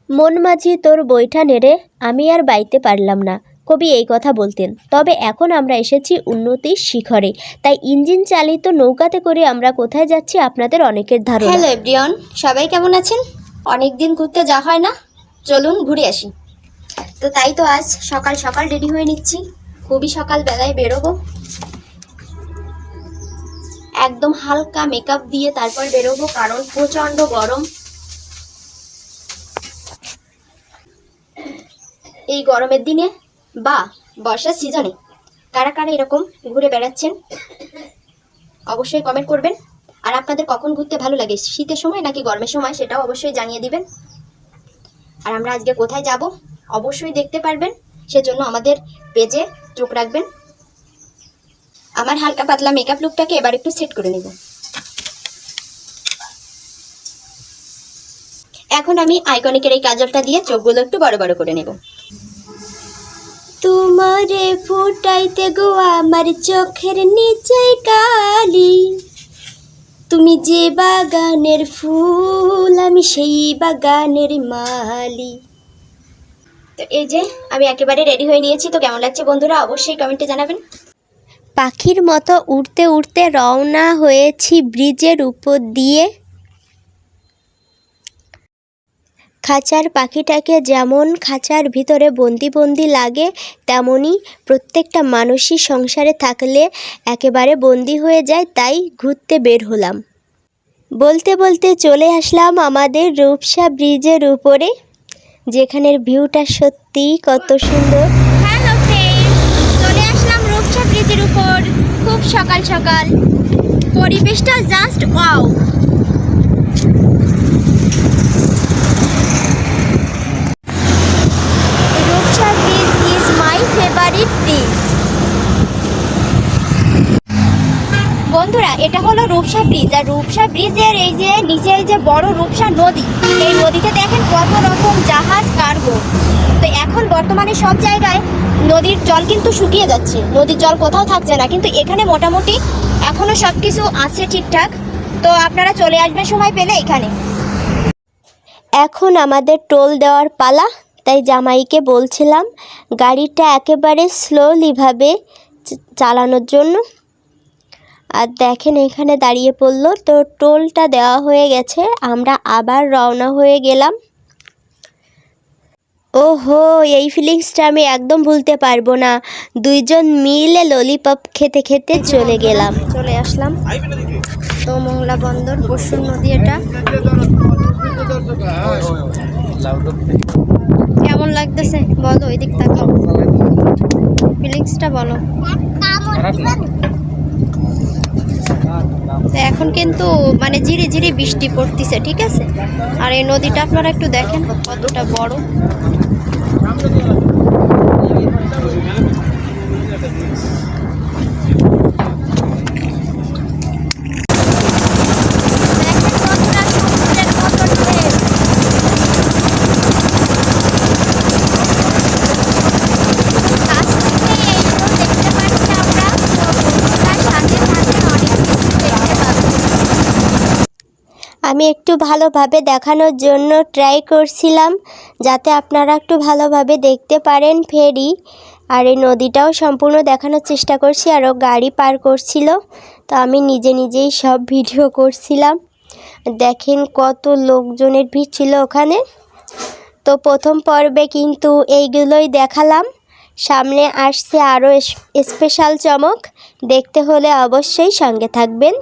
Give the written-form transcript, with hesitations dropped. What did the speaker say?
মন মাঝি তোর বইটা নেড়ে আমি আর বাইতে পারলাম না, কবি এই কথা বলতেন। তবে এখন আমরা এসেছি উন্নতির শিখরে, তাই ইঞ্জিন চালিত নৌকাতে করে আমরা কোথায় যাচ্ছি আপনাদের অনেকের ধারণা। হ্যালো এভরিওয়ান, সবাই কেমন আছেন? অনেক দিন ঘুরতে যাওয়া হয় না, চলুন ঘুরে আসি। তো তাই তো আজ সকাল সকাল রেডি হয়ে নিচ্ছি, খুবই সকালবেলায় বেরোবো। একদম হালকা মেকআপ দিয়ে তারপর বেরোবো, কারণ প্রচণ্ড গরম। এই গরমের দিনে বা বর্ষার সিজনে কারা কারা এরকম ঘুরে বেড়াচ্ছেন অবশ্যই কমেন্ট করবেন। আর আপনাদের কখন ঘুরতে ভালো লাগে, শীতের সময় নাকি গরমের সময়, সেটাও অবশ্যই জানিয়ে দিবেন। আর আমরা আজকে কোথায় যাব অবশ্যই দেখতে পারবেন, সেজন্য আমাদের পেজে চোখ রাখবেন। আমার হালকা পাতলা মেকআপ লুকটাকে এবার একটু সেট করে নেব। এখন আমি আইকনিকের এই কাজলটা দিয়ে চোখগুলো একটু বড় বড় করে নেব। তোমারে ফুটাইতে গো আমার চোখের নিচে কালি, তুমি যে বাগানের ফুল আমি সেই বাগানের মালি। তো এই যে আমি একেবারে রেডি হয়ে নিয়েছি। তো কেমন লাগছে বন্ধুরা অবশ্যই কমেন্টে জানাবেন। পাখির মতো উড়তে উড়তে রওনা হয়েছি ব্রিজের উপর দিয়ে। খাঁচার পাখিটাকে যেমন খাঁচার ভিতরে বন্দি বন্দি লাগে, তেমনই প্রত্যেকটা মানুষই সংসারে থাকলে একেবারে বন্দি হয়ে যায়। তাই ঘুরতে বের হলাম। বলতে বলতে চলে আসলাম আমাদের রূপসা ব্রিজের উপরে, যেখানের ভিউটা সত্যিই কত সুন্দর। হ্যালো ফ্রেন্ডস, চলে আসলাম রূপসা ব্রিজের উপর খুব সকাল সকাল। পরিবেশটা just wow. Rupsa bridge is my favourite bridge. বন্ধুরা, এটা হলো রূপসা ব্রিজ। আর রূপসা ব্রিজের এই যে নিচে এই যে বড় রূপসা নদী, এই নদীতে দেখেন কত রকম জাহাজ কার্গো। তো এখন বর্তমানে সব জায়গায় নদীর জল কিন্তু শুকিয়ে যাচ্ছে, নদীর জল কোথাও থাকছে না, কিন্তু এখানে মোটামুটি এখনো সব কিছু আছে ঠিকঠাক। তো আপনারা চলে আসবেন সময় পেলে এখানে। এখন আমাদের টোল দেওয়ার পালা, তাই জামাইকে বলছিলাম গাড়িটা একেবারে স্লোলিভাবে চালানোর জন্য। আর দেখেন এখানে দাঁড়িয়ে পড়লো। তো টোলটা দেওয়া হয়ে গেছে, আমরা আবার রওনা হয়ে গেলাম। ওহো, এই ফিলিংসটা আমি একদম ভুলতে পারবো না। দুইজন মিলে ললিপপ খেতে খেতে চলে গেলাম। চলে আসলাম তো মোংলা বন্দর, পরশুর নদী। এটা কেমন লাগতেছে বলো, এদিক তাকাও, ফিলিংসটা বলো। তো এখন কিন্তু মানে ঝিরি ঝিরি বৃষ্টি পড়তেছে, ঠিক আছে। আর এই নদীটা আপনারা একটু দেখেন কতটা বড়। আমি একটু ভালোভাবে দেখানোর জন্য ট্রাই করছিলাম, যাতে আপনারা একটু ভালোভাবে দেখতে পারেন ফেরি। আর এই নদীটাও সম্পূর্ণ দেখানোর চেষ্টা করছি। আরও গাড়ি পার করছিল, তো আমি নিজে নিজেই সব ভিডিও করছিলাম। দেখেন কত লোকজনের ভিড় ছিল ওখানে। তো প্রথম পর্বে কিন্তু এইগুলোই দেখালাম, সামনে আসছে আরও স্পেশাল চমক। দেখতে হলে অবশ্যই সঙ্গে থাকবেন।